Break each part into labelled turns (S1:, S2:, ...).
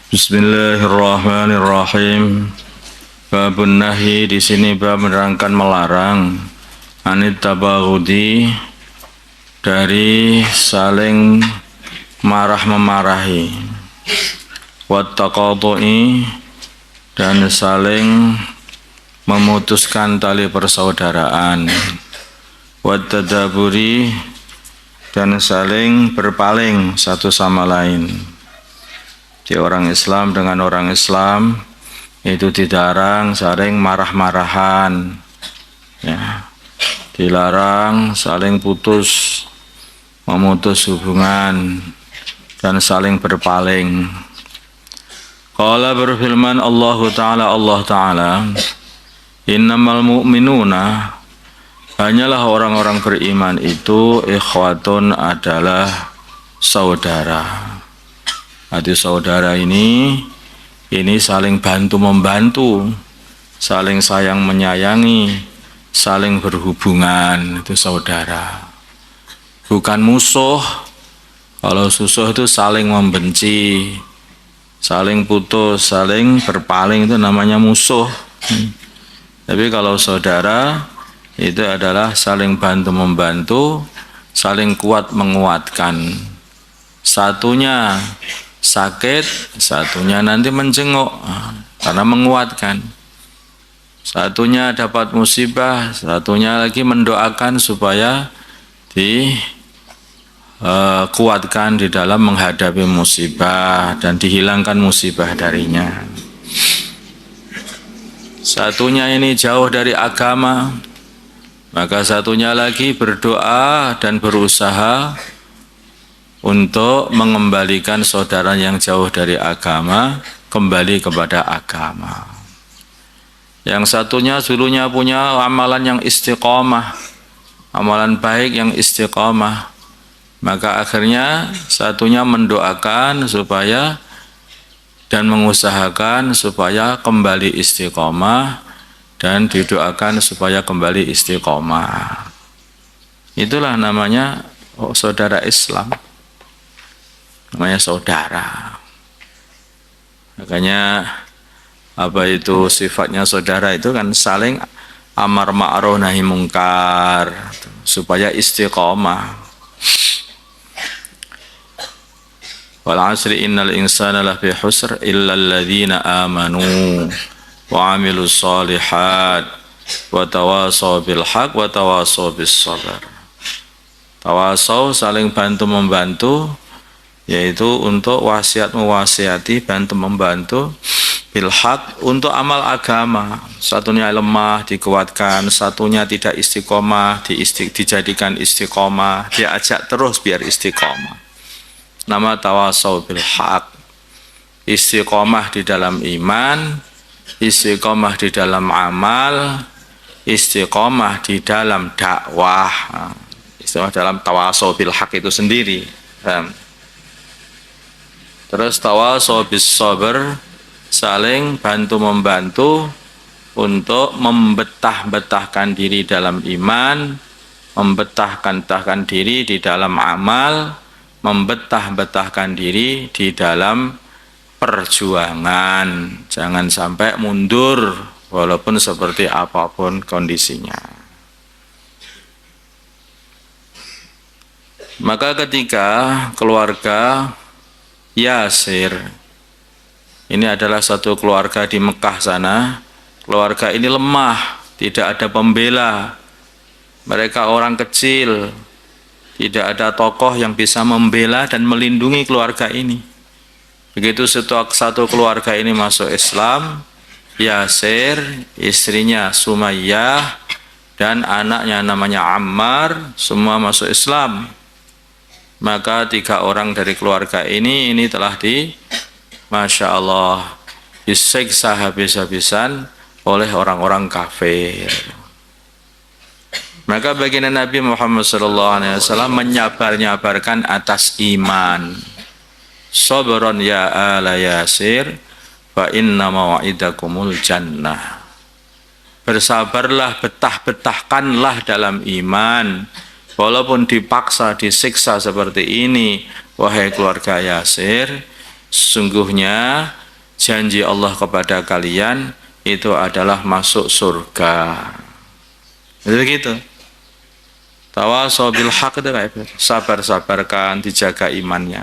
S1: Bismillahirrahmanirrahim. Babun nahi di sini bab menerangkan melarang anit tabaghudi dari saling marah-memarahi, wat taqatu'i dan saling memutuskan tali persaudaraan, wat tadaburi dan saling berpaling satu sama lain. Di orang Islam dengan orang Islam itu dilarang saling marah-marahan, ya. Dilarang saling memutus hubungan dan saling berpaling. Qala berfirman Allah Ta'ala, innamal mu'minuna, hanyalah orang-orang beriman itu ikhwatun adalah saudara. Arti saudara ini saling bantu-membantu, saling sayang menyayangi, saling berhubungan, itu saudara. Bukan musuh. Kalau musuh itu saling membenci, saling putus, saling berpaling, itu namanya musuh. Tapi kalau saudara itu adalah saling bantu-membantu, saling kuat menguatkan. Satunya sakit, satunya nanti menjenguk karena menguatkan. Satunya dapat musibah, satunya lagi mendoakan supaya dikuatkan di dalam menghadapi musibah dan dihilangkan musibah darinya. Satunya ini jauh dari agama, maka satunya lagi berdoa dan berusaha untuk mengembalikan saudara yang jauh dari agama kembali kepada agama. Yang satunya dulunya punya amalan yang istiqomah, amalan baik yang istiqomah, maka akhirnya satunya mendoakan supaya dan mengusahakan supaya kembali istiqomah dan didoakan supaya kembali istiqomah. Itulah namanya saudara Islam. Namanya saudara. Makanya apa itu sifatnya saudara itu kan saling amar ma'ruf nahi mungkar supaya istiqomah. Wal 'asri innal insana lafi khusr illa alladzina amanu wa 'amilus shalihat wa tawasaw bil haqq wa tawasaw bis sabr. Tawasaw saling bantu-membantu, yaitu untuk wasiat mewasiati, bantu membantu, bilhaq untuk amal agama. Satunya lemah dikuatkan, satunya tidak istiqomah dijadikan istiqomah, diajak terus biar istiqomah. Nama tawasau bilhaq. Istiqomah di dalam iman, istiqomah di dalam amal, istiqomah di dalam dakwah. Istiqomah dalam tawasau bilhaq itu sendiri. Terus tawasaw bis sabr, saling bantu-membantu untuk membetah-betahkan diri dalam iman, membetah-betahkan diri di dalam amal, membetah-betahkan diri di dalam perjuangan. Jangan sampai mundur walaupun seperti apapun kondisinya. Maka ketika keluarga Yasir, ini adalah satu keluarga di Mekah sana. Keluarga ini lemah, tidak ada pembela. Mereka orang kecil, tidak ada tokoh yang bisa membela dan melindungi keluarga ini. Begitu satu keluarga ini masuk Islam, Yasir, istrinya Sumayyah, dan anaknya namanya Ammar, semua masuk Islam. Maka 3 orang dari keluarga ini telah Masya Allah, disiksa habis-habisan oleh orang-orang kafir. Maka baginda Nabi Muhammad SAW menyabar-nyabarkan atas iman. Sabron ya ala Yasir, fa inna maw'idakumul jannah. Bersabarlah, betah-betahkanlah dalam iman. Walaupun dipaksa, disiksa seperti ini, wahai keluarga Yasir, sungguhnya janji Allah kepada kalian itu adalah masuk surga. Begitu. Tawasau bil haq itu kayak sabar-sabarkan, dijaga imannya.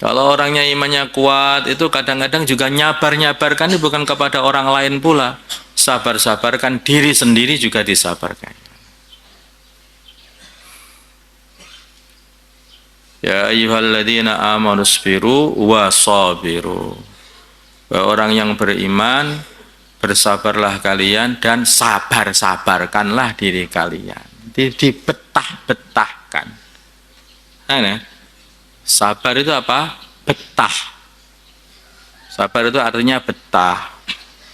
S1: Kalau orangnya imannya kuat itu kadang-kadang juga nyabar-nyabarkan itu bukan kepada orang lain pula. Sabar-sabarkan diri sendiri juga disabarkan. Ya ayyuhalladzina amanu sabiru wa sabiru. Orang yang beriman, bersabarlah kalian dan sabar-sabarkanlah diri kalian. Dibetah-betahkan. Nah, sabar itu apa? Betah. Sabar itu artinya betah.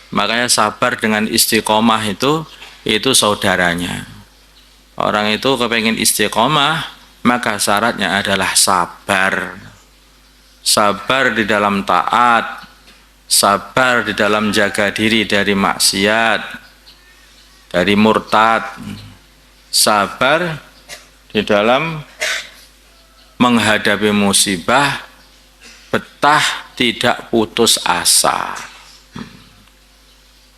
S1: Makanya sabar dengan istiqomah itu saudaranya. Orang itu kepengen istiqomah, maka syaratnya adalah sabar. Sabar di dalam taat, sabar di dalam jaga diri dari maksiat, dari murtad, sabar di dalam menghadapi musibah, betah tidak putus asa.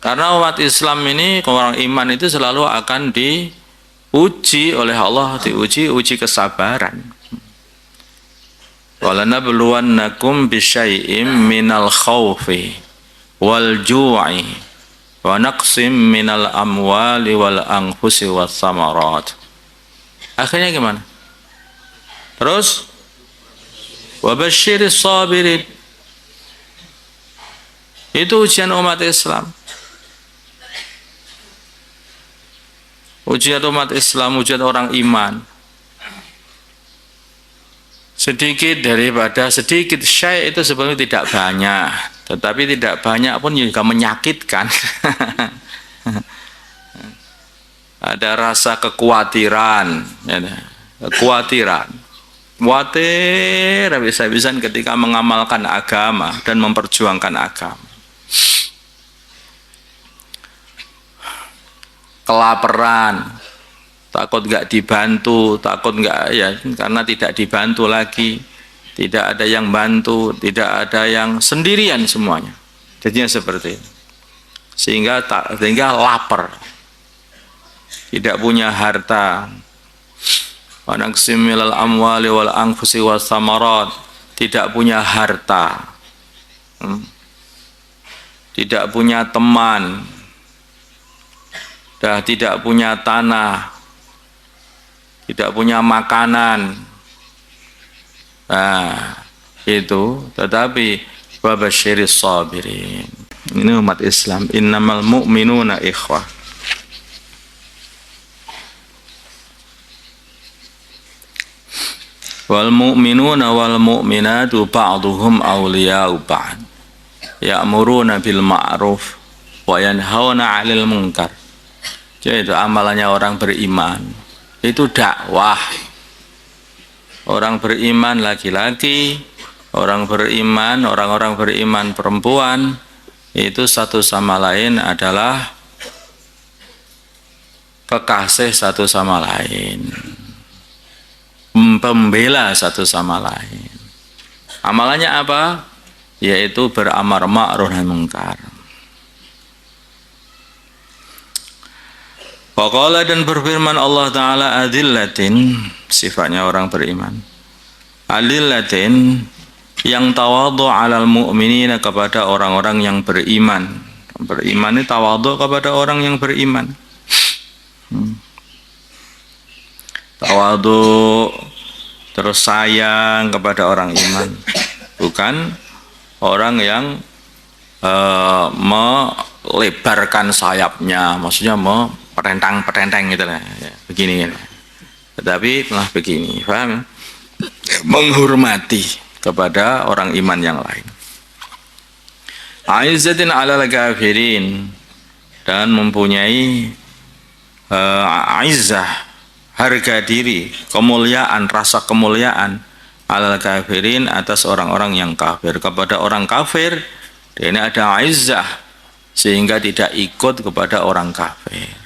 S1: Karena umat Islam ini, orang iman itu selalu akan diuji oleh Allah, diuji kesabaran. وَلَنَبْلُوَنَّكُمْ بِشَيْءٍ مِّنَ الْخَوْفِ وَالْجُوعِ وَنَقْصٍ مِّنَ الْأَمْوَالِ وَالْأَنْفُسِ وَالثَّمَرَاتِ. Akhirnya gimana? Terus وَبَشِّرِ الصَّابِرِينَ. Itu ujian umat Islam. Ujian umat Islam, ujian orang iman. Sedikit daripada sedikit, syai' itu sebenarnya tidak banyak, tetapi tidak banyak pun juga menyakitkan. Ada rasa kekhawatiran, khawatir habis-habisan ketika mengamalkan agama dan memperjuangkan agama. Kelaparan, takut nggak dibantu, takut nggak, ya karena tidak dibantu lagi, tidak ada yang bantu, tidak ada yang sendirian semuanya. Jadinya seperti itu. Sehingga lapar, tidak punya harta. Wa naqsim minal amwali wal anfusi was samarat, tidak punya harta, tidak punya teman, tidak punya tanah, tidak punya makanan. Nah, itu, tetapi wabasyiris sabirin. Ini umat Islam, innamal mu'minuna ikhwah. Wal mu'minuna wal mu'minatu ba'duhum awliya'u ba'd. Ya'muruna bil ma'ruf wa yanhauna 'anil munkar. Jadi itu amalannya orang beriman. Itu dakwah. Orang beriman laki-laki, orang beriman perempuan, itu satu sama lain adalah kekasih satu sama lain, pembela satu sama lain. Amalannya apa? Yaitu beramar ma'ruf nahi munkar. Faqala, dan berfirman Allah Ta'ala, adillatin, sifatnya orang beriman, adillatin, yang tawadhu alal mu'minina, kepada orang-orang yang beriman. Beriman ini tawadhu kepada orang yang beriman. Tawadhu, terus sayang kepada orang iman, bukan orang yang melebarkan sayapnya, maksudnya petentang gitu lah, ya, begini gitu. Tetapi malah begini, paham? Menghormati kepada orang iman yang lain. Aizzatin 'alal kafirin, dan mempunyai izzah, harga diri, kemuliaan, rasa kemuliaan 'alal kafirin, atas orang-orang yang kafir. Kepada orang kafir ini ada izzah, sehingga tidak ikut kepada orang kafir.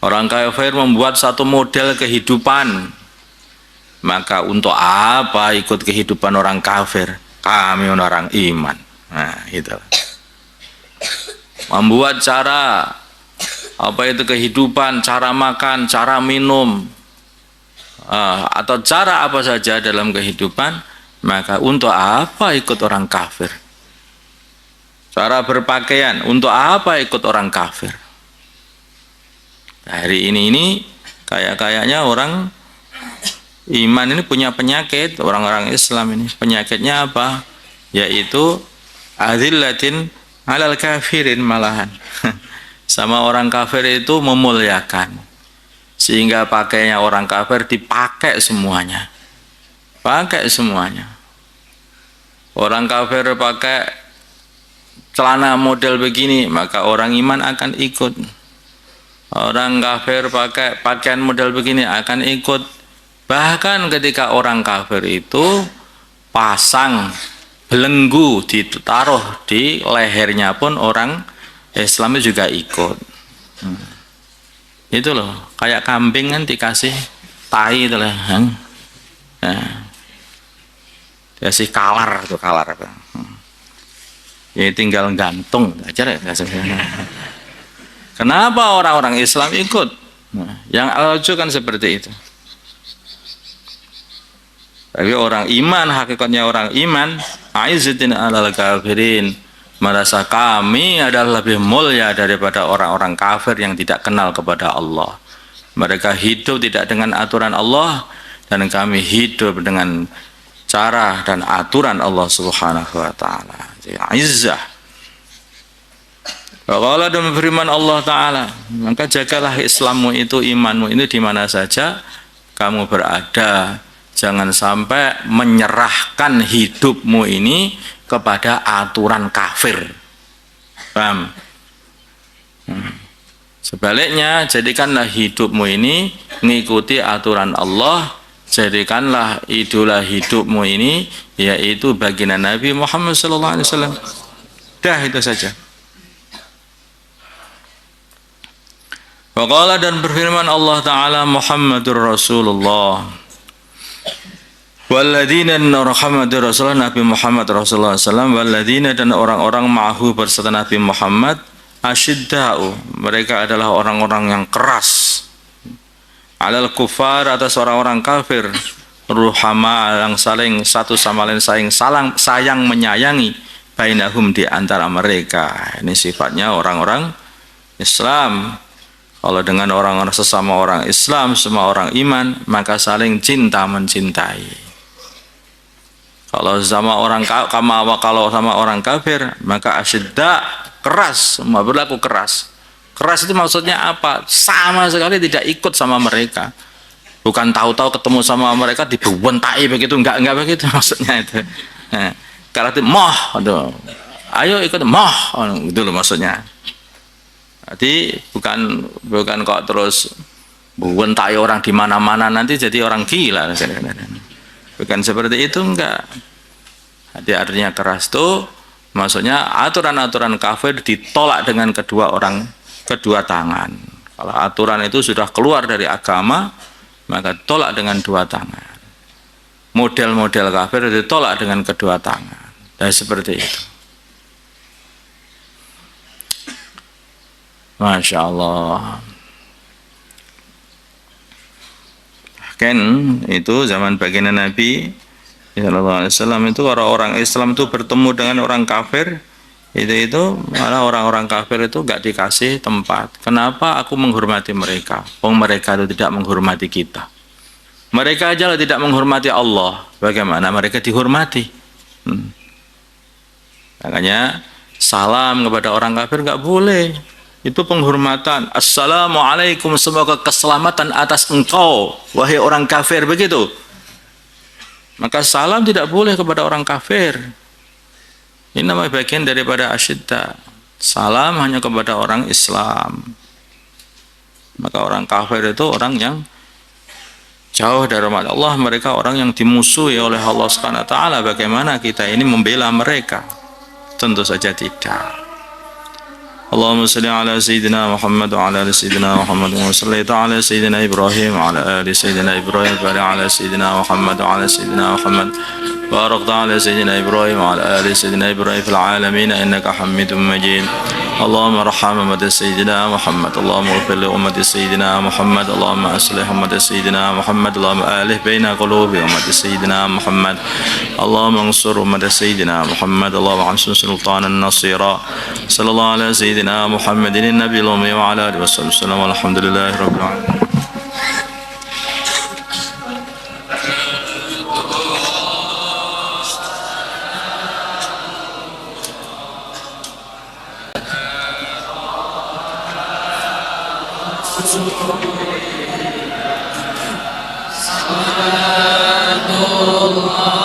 S1: Orang kafir membuat satu model kehidupan maka untuk apa ikut kehidupan orang kafir? Kami orang iman. Nah, itu. Membuat cara apa itu kehidupan, cara makan, cara minum, atau cara apa saja dalam kehidupan, maka untuk apa ikut orang kafir? Cara berpakaian, untuk apa ikut orang kafir? Hari ini kayaknya orang iman ini punya penyakit, orang-orang Islam ini penyakitnya apa? Yaitu adzillatin alal kafirin, malahan sama orang kafir itu memuliakan, sehingga pakainya orang kafir dipakai semuanya, pakai semuanya. Orang kafir pakai celana model begini, maka orang iman akan ikut. Orang kafir pakai pakaian model begini akan ikut. Bahkan ketika orang kafir itu pasang belenggu ditaruh di lehernya pun orang Islam juga ikut. Itu loh, kayak kambing kan dikasih tai itu lah. Dikasih kalar itu kalar. Ya tinggal gantung aja. Kenapa orang-orang Islam ikut? Yang lucu kan seperti itu. Tapi orang iman, hakikatnya orang iman, aizzatin alal kafirin, merasa kami adalah lebih mulia daripada orang-orang kafir yang tidak kenal kepada Allah. Mereka hidup tidak dengan aturan Allah, dan kami hidup dengan cara dan aturan Allah Subhanahu wa taala. Izzah. Kalau dan firman Allah Ta'ala, maka jagalah Islammu itu, imanmu ini di mana saja kamu berada. Jangan sampai menyerahkan hidupmu ini kepada aturan kafir. Paham? Sebaliknya, jadikanlah hidupmu ini mengikuti aturan Allah. Jadikanlah idola hidupmu ini yaitu baginda Nabi Muhammad SAW. Dah, itu saja. Waqala, dan berfirman Allah Ta'ala, Muhammadur Rasulullah walladzina, Muhammadur Rasulullah, Nabi Muhammad Rasulullah SAW, walladzina, dan orang-orang ma'ahu berserta Nabi Muhammad, asyidda'u, mereka adalah orang-orang yang keras, alal kufar, atas orang-orang kafir, ruhama, yang saling satu sama lain sayang menyayangi, bainahum, di antara mereka. Ini sifatnya orang-orang Islam. Kalau dengan orang-orang sesama orang Islam, semua orang iman, maka saling cinta mencintai. Kalau sama orang kafir, maka asyidda, keras, semua berlaku keras. Keras itu maksudnya apa? Sama sekali tidak ikut sama mereka. Bukan tahu-tahu ketemu sama mereka dibentai begitu, enggak begitu maksudnya itu. Nah, karena itu aduh, ayo ikut gitu loh maksudnya. Jadi bukan kok terus bentai orang di mana-mana nanti jadi orang gila. Bukan seperti itu, enggak. Jadi artinya keras itu maksudnya aturan-aturan kafir ditolak dengan kedua tangan. Kalau aturan itu sudah keluar dari agama, maka tolak dengan dua tangan. Model-model kafir ditolak dengan kedua tangan. Dan seperti itu. Masya Allah. Kan itu zaman baginda Nabi Sallallahu Alaihi Wasallam itu orang-orang Islam itu bertemu dengan orang kafir, itu malah orang-orang kafir itu gak dikasih tempat. Kenapa aku menghormati mereka? Mereka itu tidak menghormati kita. Mereka aja tidak menghormati Allah. Bagaimana mereka dihormati? Makanya salam kepada orang kafir gak boleh. Itu penghormatan. Assalamualaikum, semoga keselamatan atas engkau, wahai orang kafir, begitu. Maka salam tidak boleh kepada orang kafir. Ini namanya bagian daripada asyidda. Salam hanya kepada orang Islam. Maka orang kafir itu orang yang jauh dari rahmat Allah. Mereka orang yang dimusuhi oleh Allah Subhanahu wa taala. Bagaimana kita ini membela mereka? Tentu saja tidak. اللهم صل على سيدنا محمد وعلى ال سيدنا محمد وصليت على سيدنا ابراهيم وعلى ال سيدنا ابراهيم وبارك على سيدنا محمد وعلى سيدنا محمد باركت على سيدنا ابراهيم وعلى ال سيدنا ابراهيم في العالمين انك حميد مجيد. اللهم ارحم امه سيدنا محمد، اللهم اغفر لامه سيدنا محمد، اللهم اصلح امه سيدنا محمد، اللهم الف بين قلوب امه سيدنا محمد، اللهم انصر امه سيدنا محمد، اللهم انصر سلطانا نصيرا. صلى الله على سيدنا محمد النبي الأمي وعلى آله وصحبه وسلم والحمد لله رب العالمين. صلاة الله